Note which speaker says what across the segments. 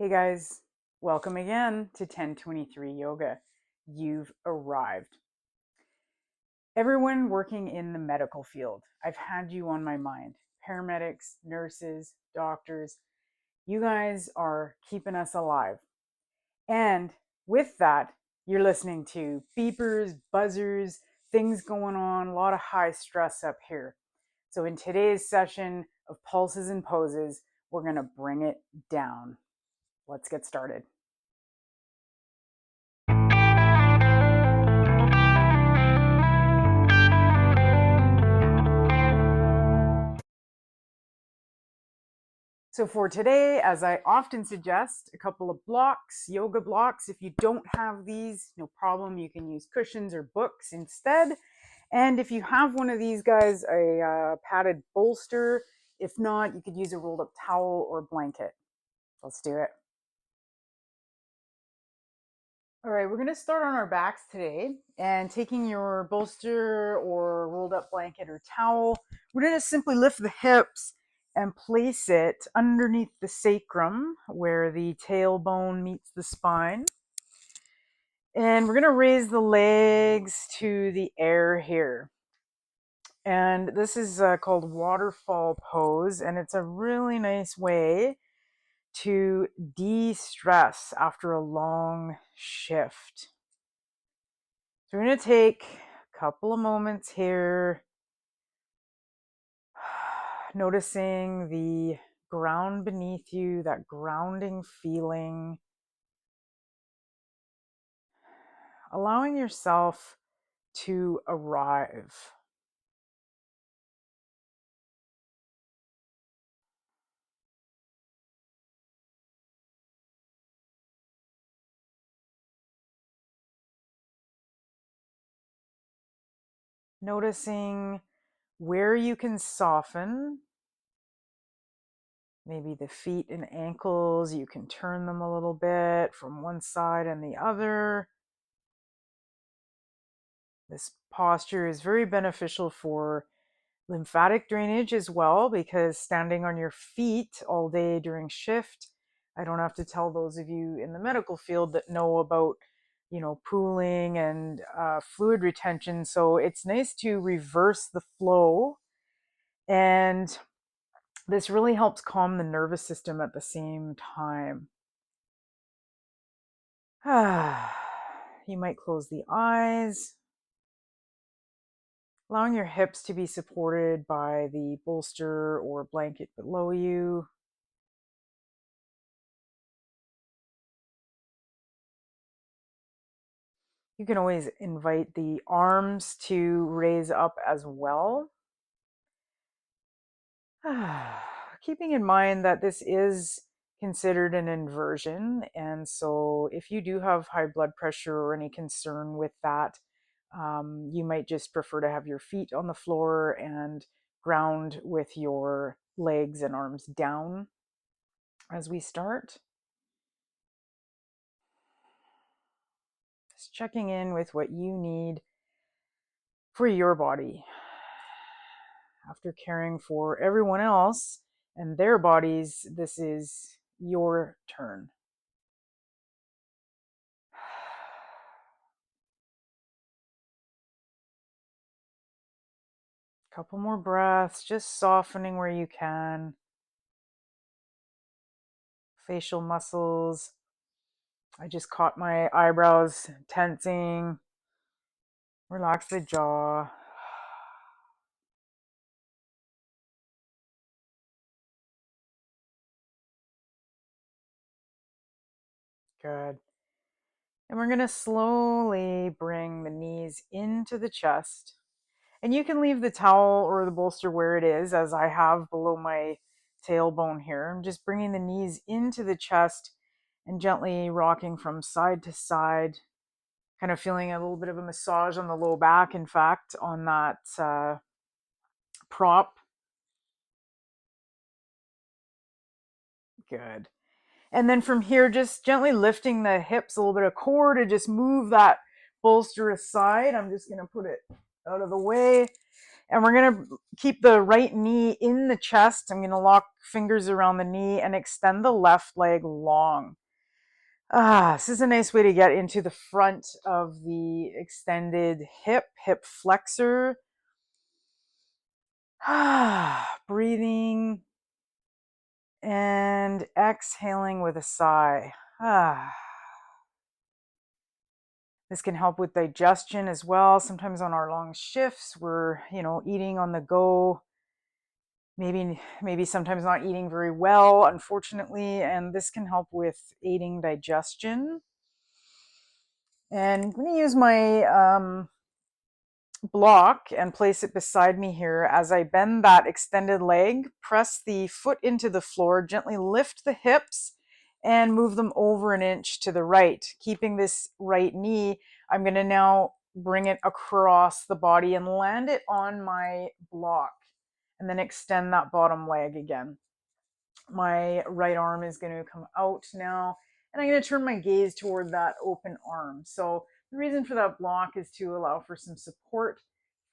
Speaker 1: Hey guys, welcome again to 1023 Yoga. You've arrived. Everyone working in the medical field, I've had you on my mind. Paramedics, nurses, doctors, you guys are keeping us alive. And with that, you're listening to beepers, buzzers, things going on, a lot of high stress up here. So in today's session of pulses and poses, we're going to bring it down. Let's get started. So for today, as I often suggest, a couple of blocks, yoga blocks. If you don't have these, no problem. You can use cushions or books instead. And if you have one of these guys, a padded bolster. If not, you could use a rolled up towel or blanket. Let's do it. All right, we're going to start on our backs today, and taking your bolster or rolled up blanket or towel, we're going to simply lift the hips and place it underneath the sacrum where the tailbone meets the spine. And we're going to raise the legs to the air here. And this is called waterfall pose, and it's a really nice way to de-stress after a long shift. So we're going to take a couple of moments here, noticing the ground beneath you, that grounding feeling, allowing yourself to arrive. Noticing where you can soften. Maybe the feet and ankles, you can turn them a little bit from one side and the other. This posture is very beneficial for lymphatic drainage as well, because standing on your feet all day during shift, I don't have to tell those of you in the medical field that know about, pooling and fluid retention. So it's nice to reverse the flow, and this really helps calm the nervous system at the same time. You might close the eyes, allowing your hips to be supported by the bolster or blanket below you. You can always invite the arms to raise up as well. Keeping in mind that this is considered an inversion, and so if you do have high blood pressure or any concern with that, you might just prefer to have your feet on the floor and ground with your legs and arms down as we start. Just checking in with what you need for your body. After caring for everyone else and their bodies, this is your turn. Couple more breaths, just softening where you can. Facial muscles. I just caught my eyebrows tensing. Relax the jaw. Good. And we're going to slowly bring the knees into the chest. And you can leave the towel or the bolster where it is, as I have below my tailbone here. I'm just bringing the knees into the chest and gently rocking from side to side, kind of feeling a little bit of a massage on the low back, in fact, on that prop. Good. And then from here, just gently lifting the hips, a little bit of core to just move that bolster aside. I'm just going to put it out of the way. And we're going to keep the right knee in the chest. I'm going to lock fingers around the knee and extend the left leg long. This is a nice way to get into the front of the extended hip flexor. Breathing and exhaling with a sigh. This can help with digestion as well. Sometimes on our long shifts, we're, eating on the go. Maybe sometimes not eating very well, unfortunately, and this can help with aiding digestion. And I'm going to use my block and place it beside me here. As I bend that extended leg, press the foot into the floor, gently lift the hips and move them over an inch to the right. Keeping this right knee, I'm going to now bring it across the body and land it on my block, and then extend that bottom leg again. My right arm is going to come out now, and I'm going to turn my gaze toward that open arm. So the reason for that block is to allow for some support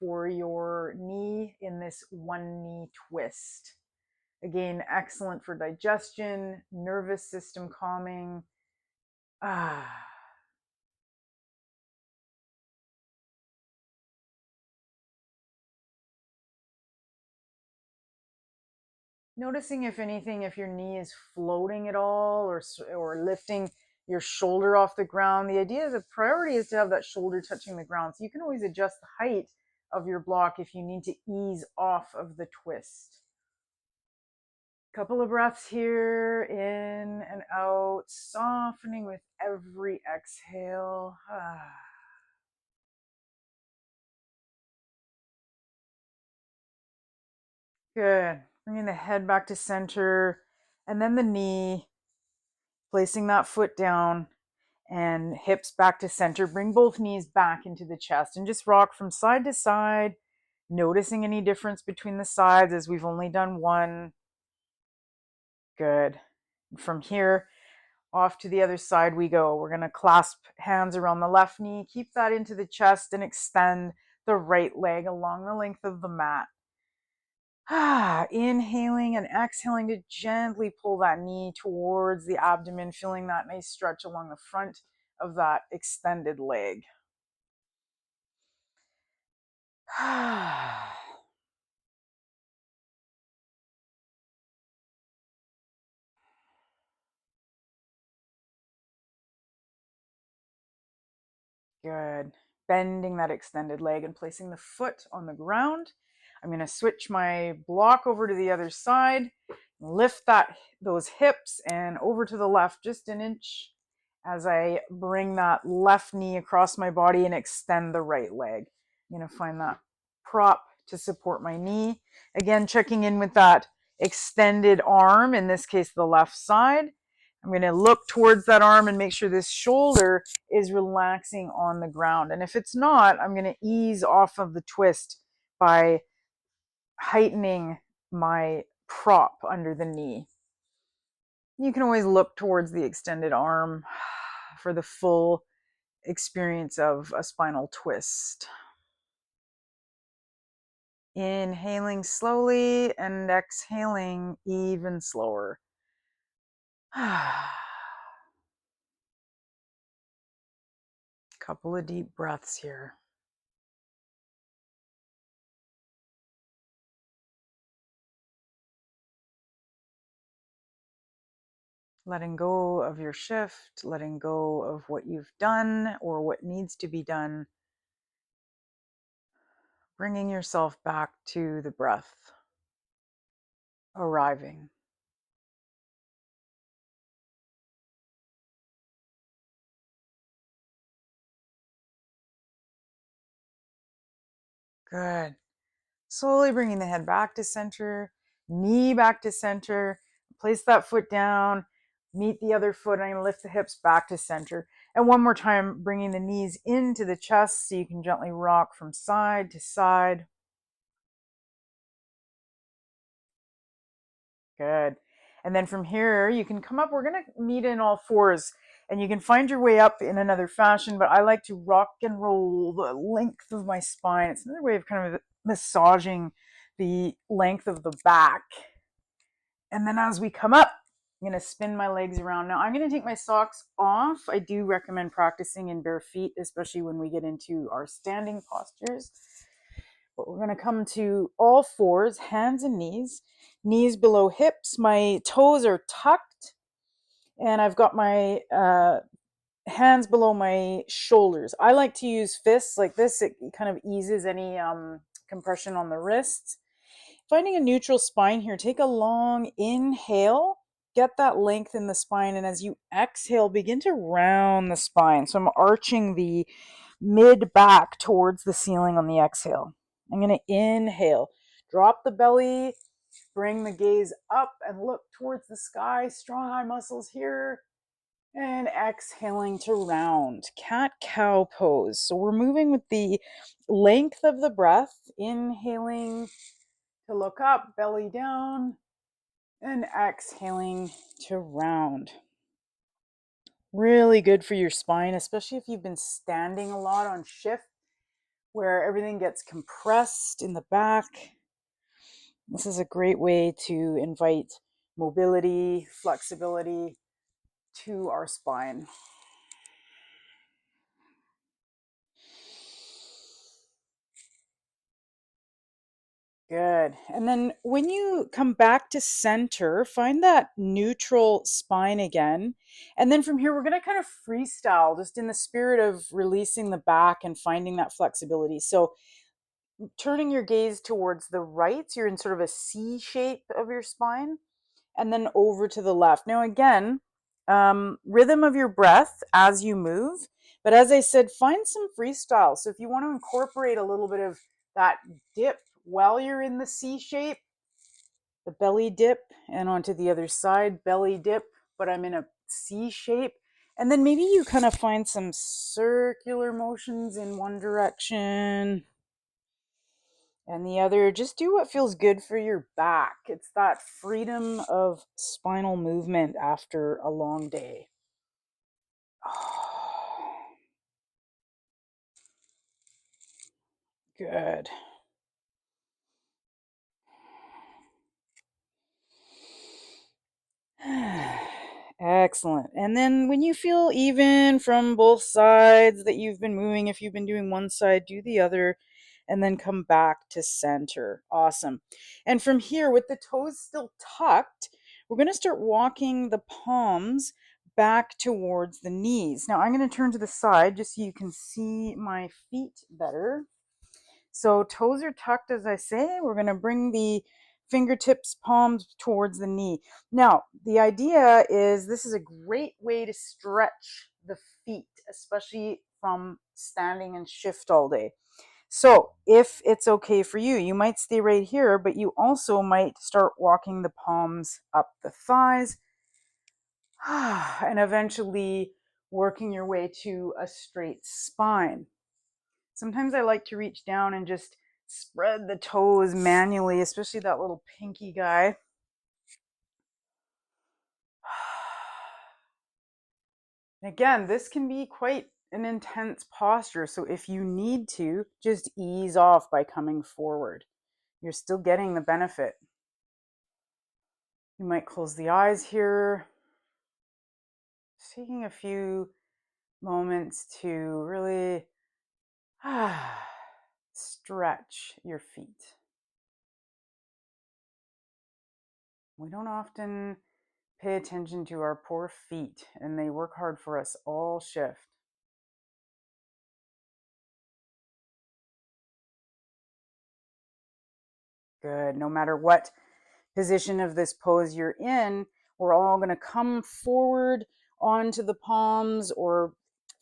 Speaker 1: for your knee in this one knee twist. Again, excellent for digestion, nervous system calming. Noticing, if anything, if your knee is floating at all, or lifting your shoulder off the ground. The idea, the priority is to have that shoulder touching the ground. So you can always adjust the height of your block if you need to ease off of the twist. Couple of breaths here, in and out, softening with every exhale. Good. Bringing the head back to center, and then the knee, placing that foot down and hips back to center. Bring both knees back into the chest and just rock from side to side, noticing any difference between the sides, as we've only done one. Good. From here, off to the other side we go. We're going to clasp hands around the left knee, keep that into the chest, and extend the right leg along the length of the mat. Inhaling and exhaling to gently pull that knee towards the abdomen, feeling that nice stretch along the front of that extended leg. Good. Bending that extended leg and placing the foot on the ground. I'm going to switch my block over to the other side, lift those hips and over to the left just an inch as I bring that left knee across my body and extend the right leg. I'm going to find that prop to support my knee. Again, checking in with that extended arm, in this case the left side. I'm going to look towards that arm and make sure this shoulder is relaxing on the ground. And if it's not, I'm going to ease off of the twist by heightening my prop under the knee. You can always look towards the extended arm for the full experience of a spinal twist. Inhaling slowly and exhaling even slower. Couple of deep breaths here. Letting go of your shift, letting go of what you've done or what needs to be done. Bringing yourself back to the breath. Arriving. Good. Slowly bringing the head back to center, knee back to center. Place that foot down, meet the other foot. I'm going to lift the hips back to center. And one more time, bringing the knees into the chest so you can gently rock from side to side. Good. And then from here, you can come up. We're going to meet in all fours, and you can find your way up in another fashion, but I like to rock and roll the length of my spine. It's another way of kind of massaging the length of the back. And then as we come up, I'm going to spin my legs around. Now I'm going to take my socks off. I do recommend practicing in bare feet, especially when we get into our standing postures. But we're going to come to all fours, hands and knees below hips. My toes are tucked, and I've got my hands below my shoulders. I like to use fists like this. It kind of eases any compression on the wrists. Finding a neutral spine here, take a long inhale, get that length in the spine, and as you exhale, begin to round the spine. So I'm arching the mid back towards the ceiling on the exhale. I'm going to inhale, drop the belly, bring the gaze up and look towards the sky, strong eye muscles here, and exhaling to round, cat-cow pose. So we're moving with the length of the breath, inhaling to look up, belly down, and exhaling to round. Really good for your spine, especially if you've been standing a lot on shift where everything gets compressed in the back. This is a great way to invite mobility, flexibility to our spine. Good. And then when you come back to center, find that neutral spine again. And then from here, we're going to kind of freestyle just in the spirit of releasing the back and finding that flexibility. So turning your gaze towards the right, so you're in sort of a C shape of your spine, and then over to the left. Now, again, rhythm of your breath as you move. But as I said, find some freestyle. So if you want to incorporate a little bit of that dip while you're in the C shape, the belly dip, and onto the other side, belly dip, but I'm in a C shape. And then maybe you kind of find some circular motions in one direction and the other. Just do what feels good for your back. It's that freedom of spinal movement after a long day. Good. Excellent. And then when you feel even from both sides that you've been moving, if you've been doing one side, do the other, and then come back to center. Awesome. And from here, with the toes still tucked, we're going to start walking the palms back towards the knees. Now I'm going to turn to the side just so you can see my feet better. So toes are tucked, as I say. We're going to bring the fingertips, palms towards the knee. Now, the idea is this is a great way to stretch the feet, especially from standing and shift all day. So if it's okay for you, you might stay right here, but you also might start walking the palms up the thighs and eventually working your way to a straight spine. Sometimes I like to reach down and just spread the toes manually, especially that little pinky guy. Again, this can be quite an intense posture, so if you need to, just ease off by coming forward. You're still getting the benefit. You might close the eyes here. Just taking a few moments to really stretch your feet. We don't often pay attention to our poor feet, and they work hard for us all shift. Good. No matter what position of this pose you're in, we're all going to come forward onto the palms or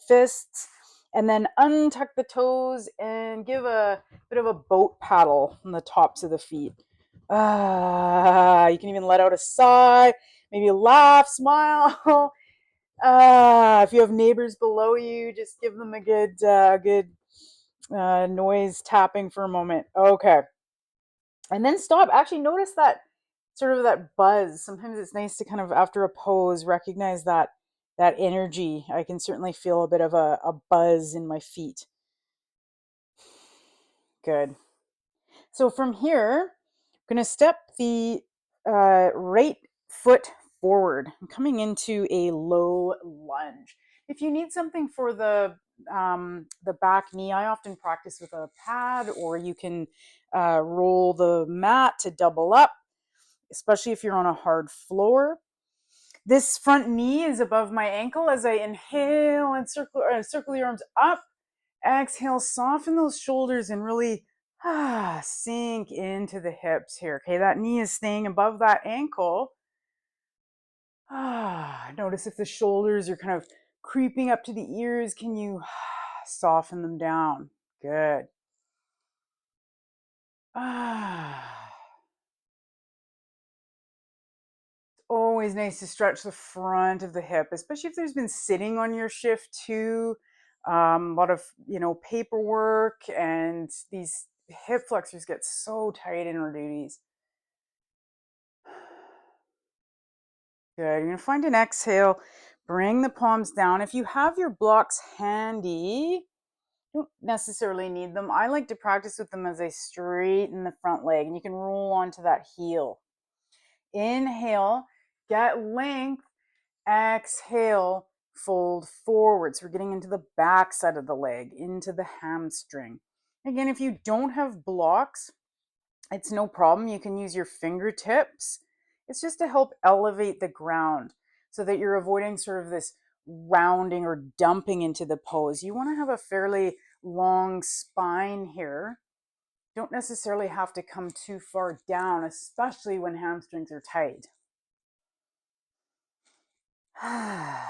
Speaker 1: fists, and then untuck the toes and give a bit of a boat paddle on the tops of the feet. You can even let out a sigh, maybe laugh, smile. If you have neighbors below you, just give them a good noise tapping for a moment. Okay. And then stop. Actually, notice that sort of that buzz. Sometimes it's nice to kind of, after a pose, recognize that energy. I can certainly feel a bit of a buzz in my feet. Good. So from here, I'm going to step the right foot forward. I'm coming into a low lunge. If you need something for the back knee, I often practice with a pad, or you can roll the mat to double up, especially if you're on a hard floor. This front knee is above my ankle as I inhale and circle the arms up. Exhale, soften those shoulders and really sink into the hips here. Okay, that knee is staying above that ankle. Notice if the shoulders are kind of creeping up to the ears. Can you soften them down? Good. Always nice to stretch the front of the hip, especially if there's been sitting on your shift too. A lot of paperwork, and these hip flexors get so tight in our duties. Good. You're going to find an exhale. Bring the palms down. If you have your blocks handy, you don't necessarily need them. I like to practice with them as I straighten the front leg, and you can roll onto that heel. Inhale, get length. Exhale, fold forward. So we're getting into the back side of the leg, into the hamstring. Again, if you don't have blocks, it's no problem. You can use your fingertips. It's just to help elevate the ground so that you're avoiding sort of this rounding or dumping into the pose. You want to have a fairly long spine here. Don't necessarily have to come too far down, especially when hamstrings are tight. A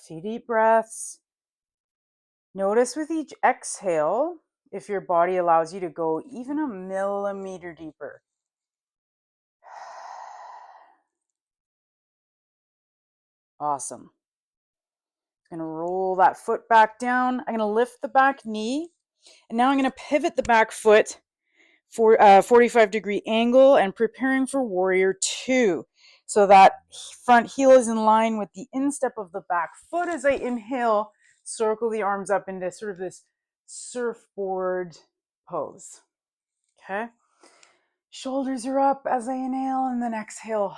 Speaker 1: few deep breaths. Notice with each exhale if your body allows you to go even a millimeter deeper. Awesome. I'm going to roll that foot back down. I'm going to lift the back knee. And now I'm going to pivot the back foot for a 45-degree angle and preparing for warrior two. So that front heel is in line with the instep of the back foot as I inhale, circle the arms up into sort of this surfboard pose. Okay. Shoulders are up as I inhale, and then exhale,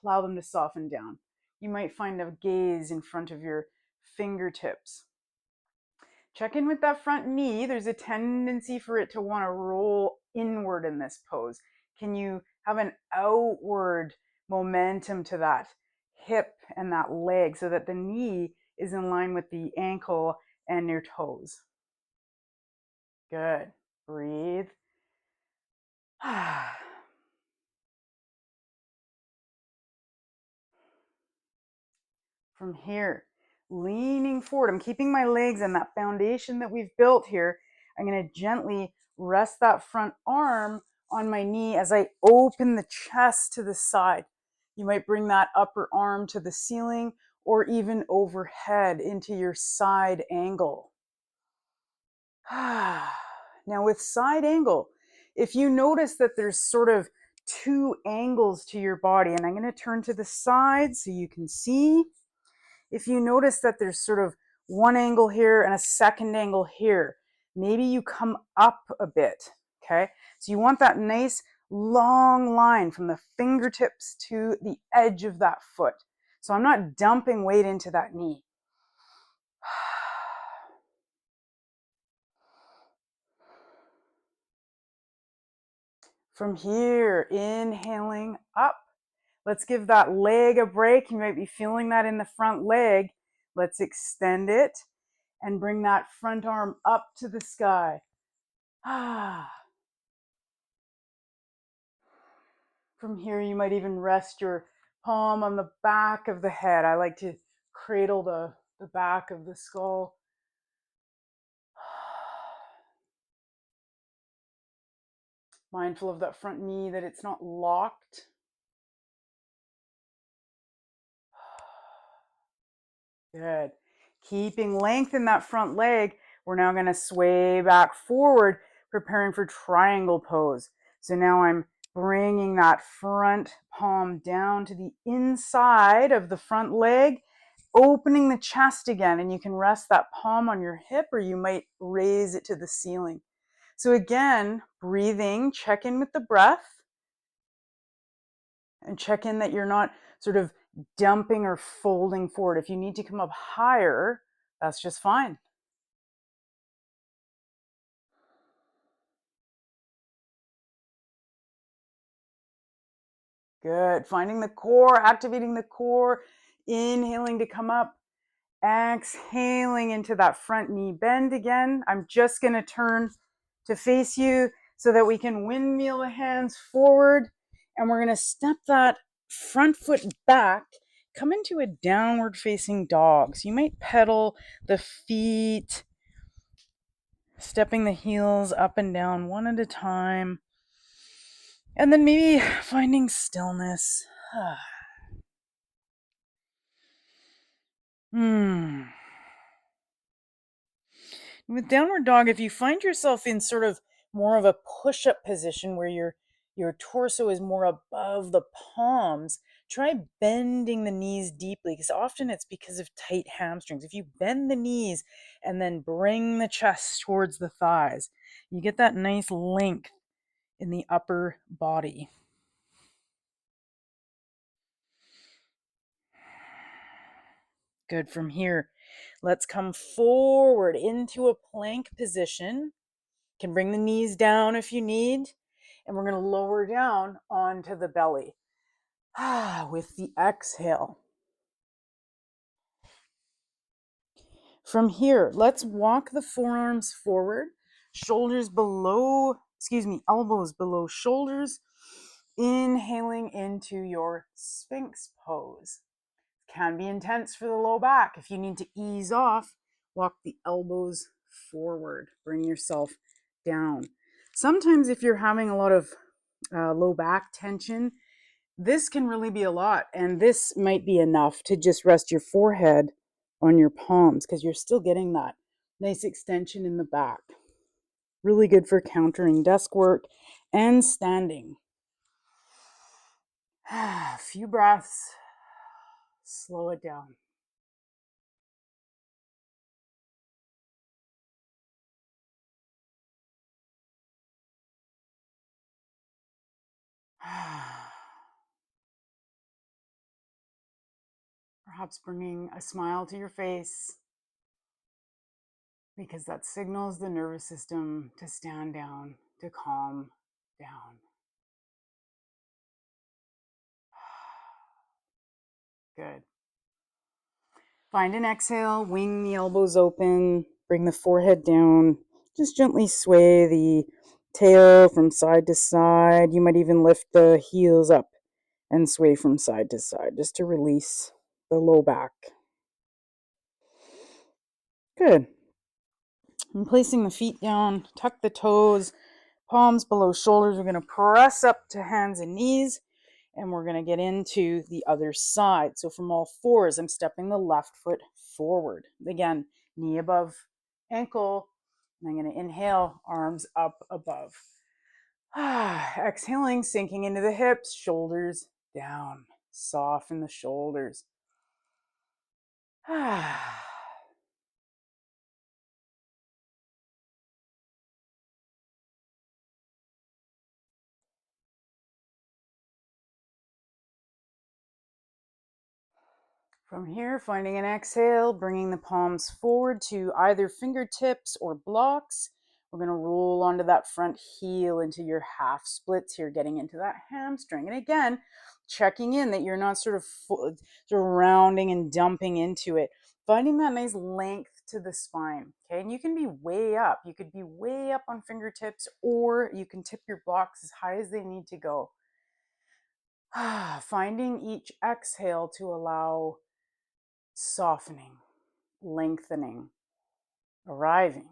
Speaker 1: allow them to soften down. You might find a gaze in front of your fingertips. Check in with that front knee. There's a tendency for it to want to roll inward in this pose. Can you have an outward momentum to that hip and that leg so that the knee is in line with the ankle and your toes? Good. Breathe. From here, leaning forward, I'm keeping my legs and that foundation that we've built here. I'm going to gently rest that front arm on my knee as I open the chest to the side. You might bring that upper arm to the ceiling or even overhead into your side angle. Now with side angle, if you notice that there's sort of two angles to your body, and I'm going to turn to the side so you can see. If you notice that there's sort of one angle here and a second angle here, maybe you come up a bit, okay? So you want that nice long line from the fingertips to the edge of that foot. So I'm not dumping weight into that knee. From here, inhaling up. Let's give that leg a break. You might be feeling that in the front leg. Let's extend it and bring that front arm up to the sky. From here, you might even rest your palm on the back of the head. I like to cradle the back of the skull. Mindful of that front knee, that it's not locked. Good. Keeping length in that front leg, we're now going to sway back forward, preparing for triangle pose. So now I'm bringing that front palm down to the inside of the front leg, opening the chest again, and you can rest that palm on your hip or you might raise it to the ceiling. So again, breathing, check in with the breath and check in that you're not sort of dumping or folding forward. If you need to come up higher, that's just fine. Good. Finding the core, activating the core, inhaling to come up, exhaling into that front knee bend again. I'm just going to turn to face you so that we can windmill the hands forward, and we're going to step that front foot back, come into a downward facing dog. So you might pedal the feet, stepping the heels up and down one at a time, and then maybe finding stillness. With downward dog, if you find yourself in sort of more of a push-up position where your torso is more above the palms, try bending the knees deeply, because often it's because of tight hamstrings. If you bend the knees and then bring the chest towards the thighs, you get that nice length in the upper body. Good. From here, let's come forward into a plank position. You can bring the knees down if you need, and we're going to lower down onto the belly with the exhale. From here, let's walk the forearms forward, elbows below shoulders, inhaling into your Sphinx pose. Can be intense for the low back. If you need to ease off, walk the elbows forward, bring yourself down. Sometimes if you're having a lot of low back tension, this can really be a lot, and this might be enough to just rest your forehead on your palms, because you're still getting that nice extension in the back. Really good for countering desk work and standing. A few breaths, slow it down. Perhaps bringing a smile to your face, because that signals the nervous system to stand down, to calm down. Good. Find an exhale, wing the elbows open, bring the forehead down, just gently sway the tail from side to side. You might even lift the heels up and sway from side to side, just to release the low back. Good. And placing the feet down, tuck the toes, palms below shoulders. We're going to press up to hands and knees, and we're going to get into the other side. So from all fours, I'm stepping the left foot forward. Again, knee above ankle, and I'm going to inhale, arms up above. Exhaling, sinking into the hips, shoulders down. Soften the shoulders. From here, finding an exhale, bringing the palms forward to either fingertips or blocks. We're going to roll onto that front heel into your half splits here, getting into that hamstring. And again, checking in that you're not sort of rounding and dumping into it. Finding that nice length to the spine. Okay, and you can be way up. You could be way up on fingertips, or you can tip your blocks as high as they need to go. Finding each exhale to allow softening, lengthening, arriving.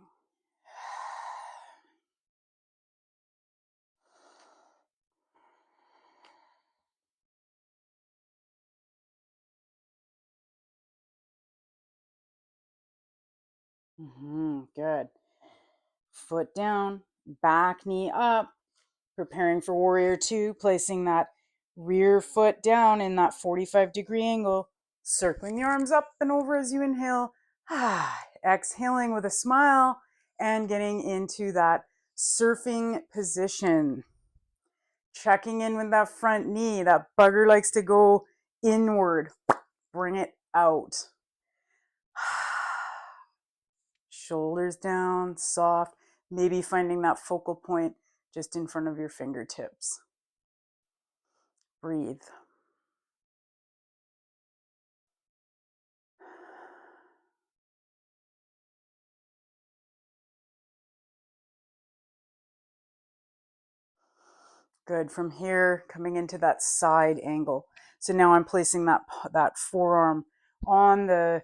Speaker 1: Good. Foot down, back knee up, preparing for warrior two, placing that rear foot down in that 45-degree angle, circling the arms up and over as you inhale, exhaling with a smile, and getting into that surfing position. Checking in with that front knee. That bugger likes to go inward. Bring it out. Shoulders down, soft. Maybe finding that focal point just in front of your fingertips. Breathe. Good. From here, coming into that side angle. So now I'm placing that forearm on the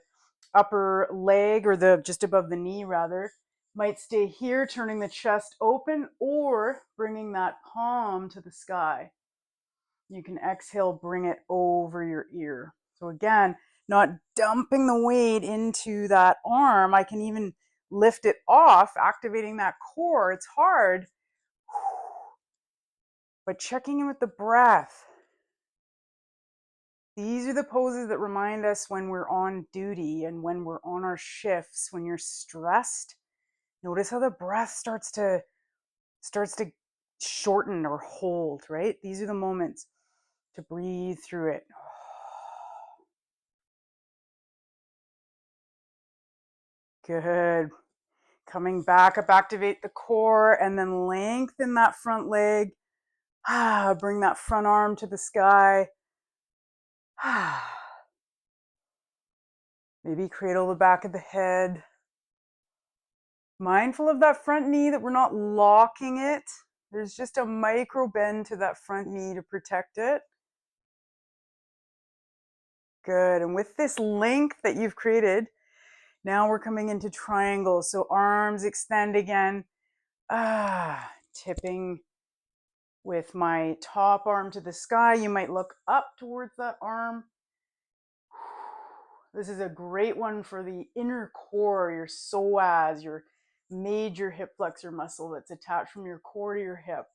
Speaker 1: upper leg, or the just above the knee rather. Might stay here, turning the chest open, or bringing that palm to the sky. You can exhale, bring it over your ear. So again, not dumping the weight into that arm. I can even lift it off, activating that core. It's hard, but checking in with the breath. These are the poses that remind us when we're on duty and when we're on our shifts. When you're stressed, notice how the breath starts to shorten or hold, right? These are the moments to breathe through it. Good. Coming back up, activate the core, and then lengthen that front leg. Bring that front arm to the sky. Maybe cradle the back of the head. Mindful of that front knee, that we're not locking it. There's just a micro bend to that front knee to protect it. Good. And with this length that you've created, now we're coming into triangle. So arms extend again. Tipping with my top arm to the sky. You might look up towards that arm. This is a great one for the inner core, your psoas, your major hip flexor muscle that's attached from your core to your hip.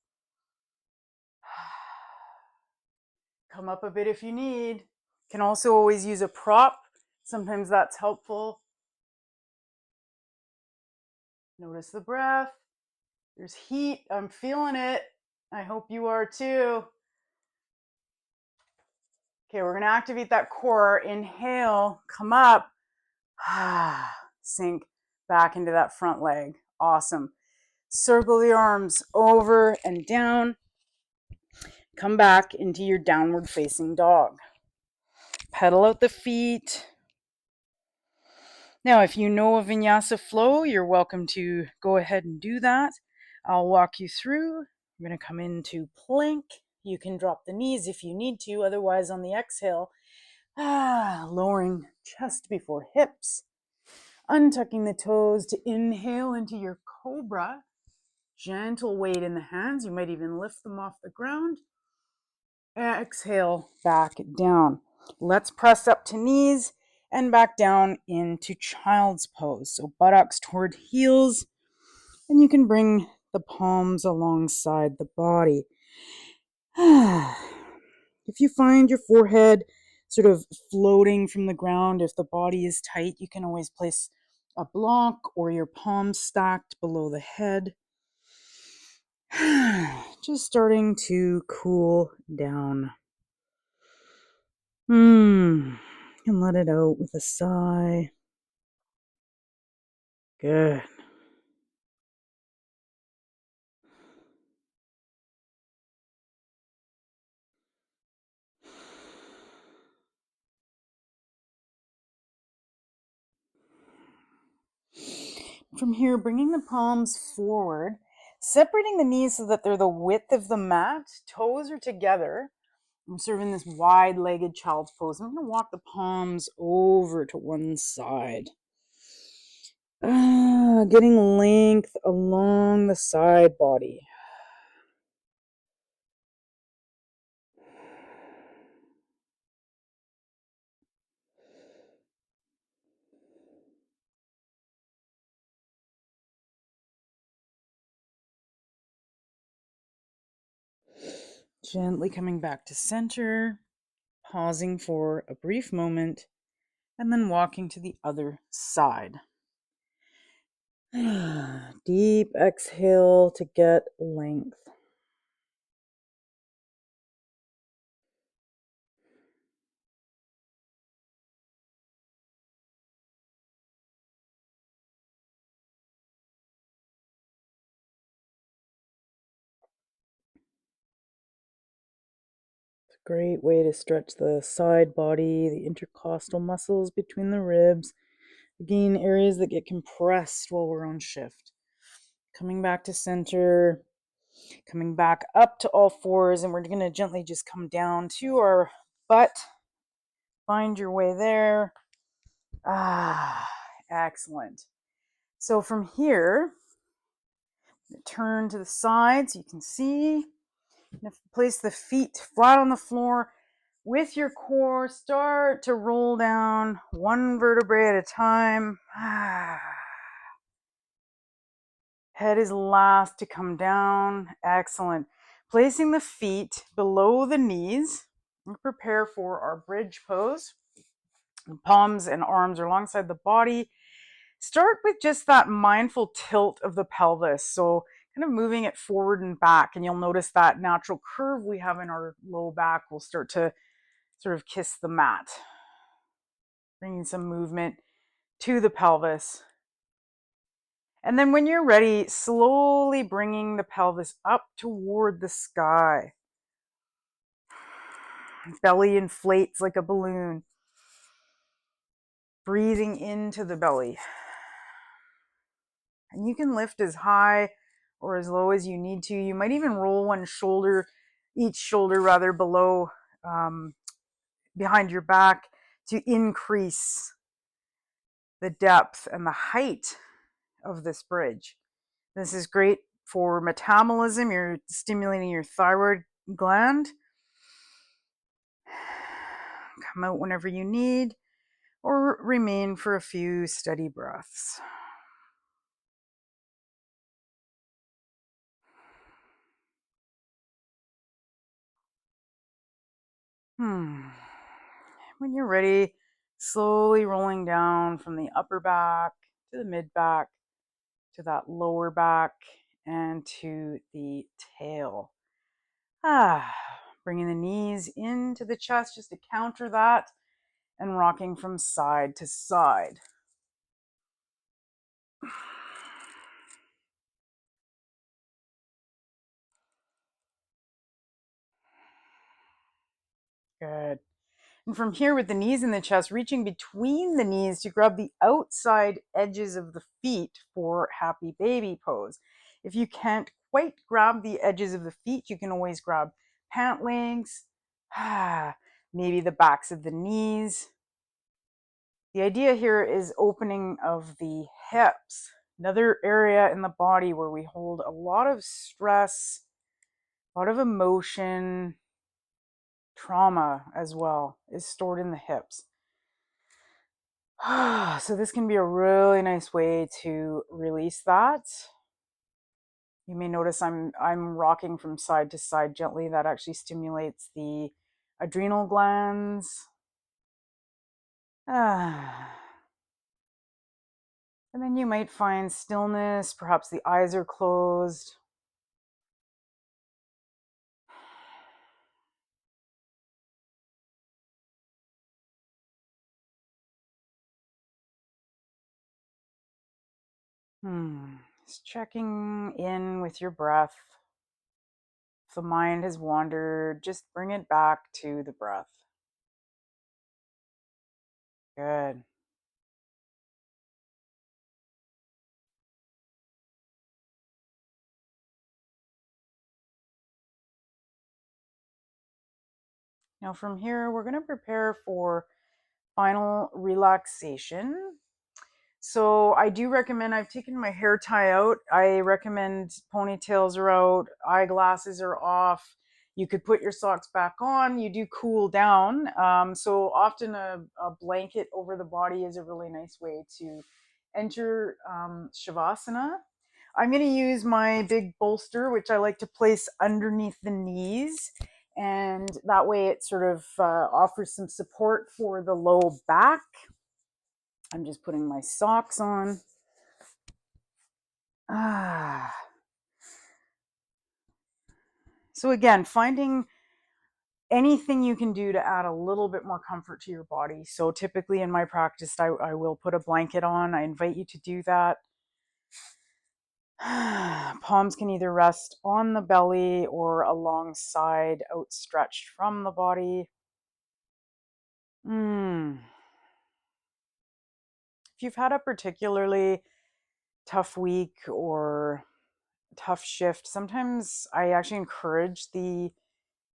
Speaker 1: Come up a bit if you need. Can also always use a prop. Sometimes that's helpful. Notice the breath. There's heat. I'm feeling it. I hope you are too. Okay, we're going to activate that core. Inhale, come up. Sink back into that front leg. Awesome. Circle the arms over and down. Come back into your downward facing dog. Pedal out the feet. Now, if you know a vinyasa flow, you're welcome to go ahead and do that. I'll walk you through. We're going to come into plank. You can drop the knees if you need to. Otherwise, on the exhale, lowering chest before hips. Untucking the toes to inhale into your cobra. Gentle weight in the hands. You might even lift them off the ground. Exhale, back down. Let's press up to knees and back down into child's pose. So buttocks toward heels, and you can bring the palms alongside the body. If you find your forehead sort of floating from the ground, if the body is tight, you can always place a block or your palms stacked below the head. Just starting to cool down. And let it out with a sigh. Good. From here, bringing the palms forward, separating the knees so that they're the width of the mat. Toes are together. I'm serving this wide-legged child's pose. I'm going to walk the palms over to one side. Getting length along the side body. Gently coming back to center, pausing for a brief moment, and then walking to the other side. Deep exhale to get length. It's a great way to stretch the side body, the intercostal muscles between the ribs. Again, areas that get compressed while we're on shift. Coming back to center, coming back up to all fours, and we're going to gently just come down to our butt. Find your way there. Excellent. So from here, turn to the side so you can see. Place the feet flat on the floor. With your core, start to roll down one vertebrae at a time. Head is last to come down. Excellent. Placing the feet below the knees, we prepare for our bridge pose. The palms and arms are alongside the body. Start with just that mindful tilt of the pelvis. So kind of moving it forward and back, and you'll notice that natural curve we have in our low back will start to sort of kiss the mat. Bringing some movement to the pelvis. And then when you're ready, slowly bringing the pelvis up toward the sky. Belly inflates like a balloon. Breathing into the belly. And you can lift as high or as low as you need to. You might even roll each shoulder rather below, behind your back to increase the depth and the height of this bridge. This is great for metabolism. You're stimulating your thyroid gland. Come out whenever you need, or remain for a few steady breaths. When you're ready, slowly rolling down from the upper back to the mid back to that lower back and to the tail. Bringing the knees into the chest just to counter that and rocking from side to side. Good. And from here, with the knees in the chest, reaching between the knees to grab the outside edges of the feet for happy baby pose. If you can't quite grab the edges of the feet, you can always grab pant legs, maybe the backs of the knees. The idea here is opening of the hips, another area in the body where we hold a lot of stress, a lot of emotion, trauma as well is stored in the hips. So this can be a really nice way to release that. You may notice I'm rocking from side to side gently. That actually stimulates the adrenal glands. And then you might find stillness, perhaps the eyes are closed. Just checking in with your breath. If the mind has wandered, just bring it back to the breath. Good. Now from here, we're going to prepare for final relaxation. So I do recommend, I've taken my hair tie out. I recommend ponytails are out, eyeglasses are off. You could put your socks back on. You do cool down. So often a blanket over the body is a really nice way to enter Shavasana. I'm going to use my big bolster, which I like to place underneath the knees. And that way it sort of offers some support for the low back. I'm just putting my socks on. Ah. So again, finding anything you can do to add a little bit more comfort to your body. So typically in my practice, I will put a blanket on. I invite you to do that. Palms can either rest on the belly or alongside, outstretched from the body. If you've had a particularly tough week or tough shift, sometimes I actually encourage the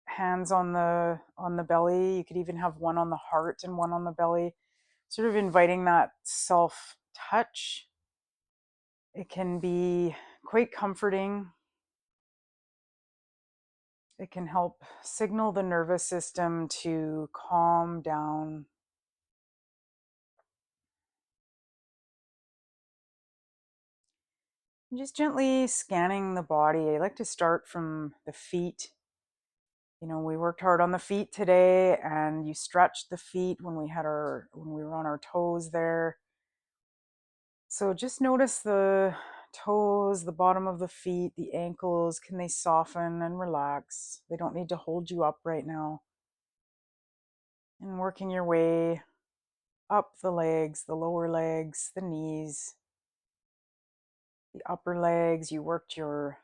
Speaker 1: hands on the belly. You could even have one on the heart and one on the belly, sort of inviting that self touch. It can be quite comforting. It can help signal the nervous system to calm down. And just gently scanning the body. I like to start from the feet. You know, we worked hard on the feet today, and you stretched the feet when we were on our toes there. So just notice the toes, the bottom of the feet, the ankles. Can they soften and relax? They don't need to hold you up right now. And working your way up the legs, the lower legs, the knees, the upper legs. You worked your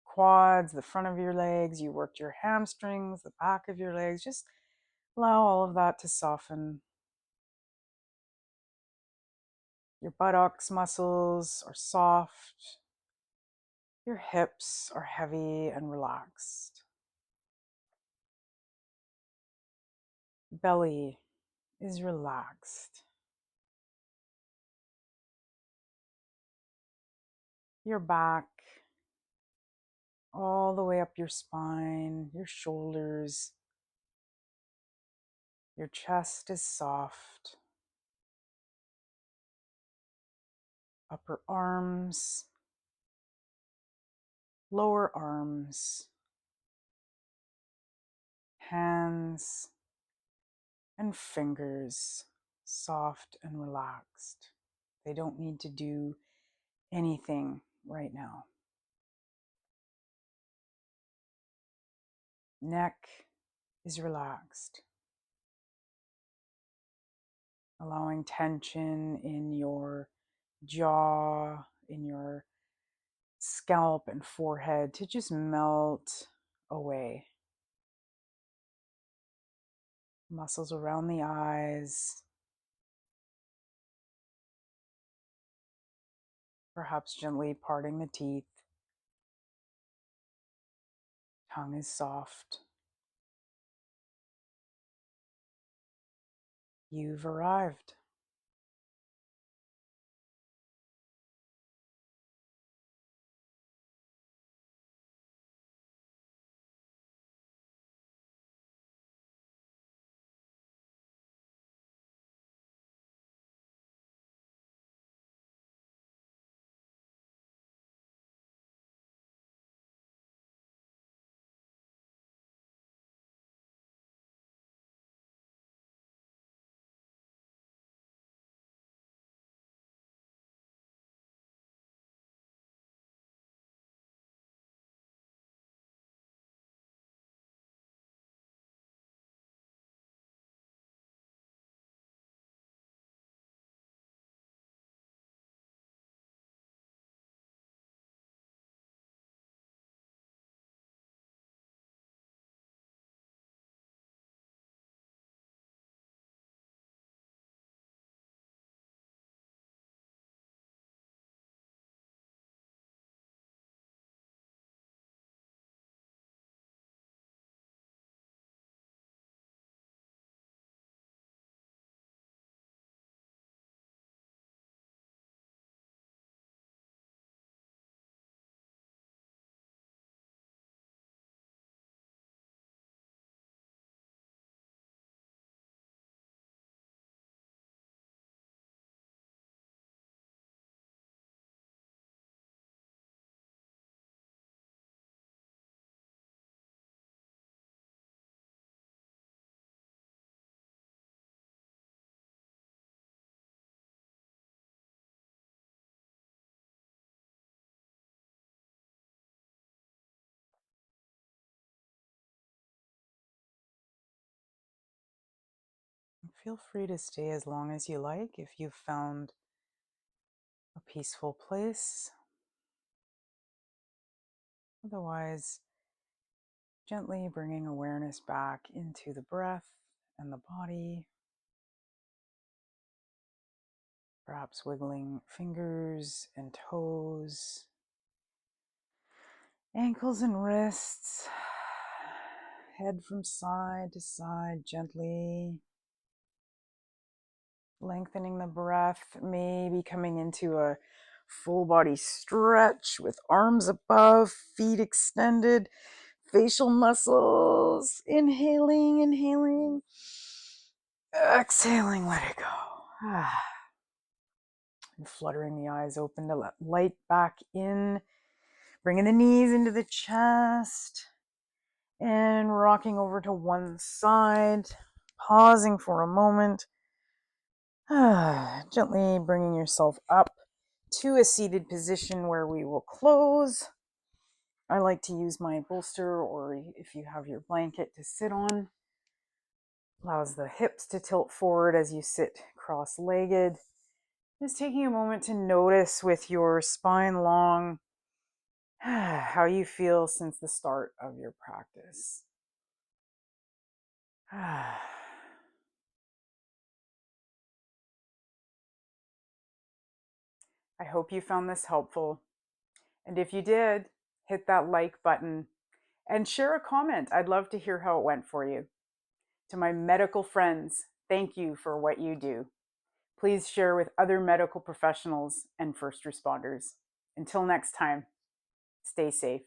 Speaker 1: quads, the front of your legs. You worked your hamstrings, the back of your legs. Just allow all of that to soften. Your buttocks muscles are soft. Your hips are heavy and relaxed. Belly is relaxed. Your back, all the way up your spine, your shoulders. Your chest is soft. Upper arms, lower arms, hands, and fingers, soft and relaxed. They don't need to do anything right now. Neck is relaxed, allowing tension in your jaw, in your scalp and forehead to just melt away. Muscles around the eyes, perhaps gently parting the teeth. Tongue is soft. You've arrived. feel free to stay as long as you like if you've found a peaceful place. Otherwise, gently bringing awareness back into the breath and the body. Perhaps wiggling fingers and toes, ankles and wrists, head from side to side gently. Lengthening the breath, maybe coming into a full body stretch with arms above, feet extended, facial muscles. Inhaling. Exhaling, let it go. And fluttering the eyes open to let light back in. Bringing the knees into the chest. And rocking over to one side. Pausing for a moment. Gently bringing yourself up to a seated position where we will close. I like to use my bolster, or if you have your blanket, to sit on. Allows the hips to tilt forward as you sit cross-legged. Just taking a moment to notice with your spine long how you feel since the start of your practice. I hope you found this helpful. And if you did, hit that like button and share a comment. I'd love to hear how it went for you. To my medical friends, thank you for what you do. Please share with other medical professionals and first responders. Until next time, stay safe.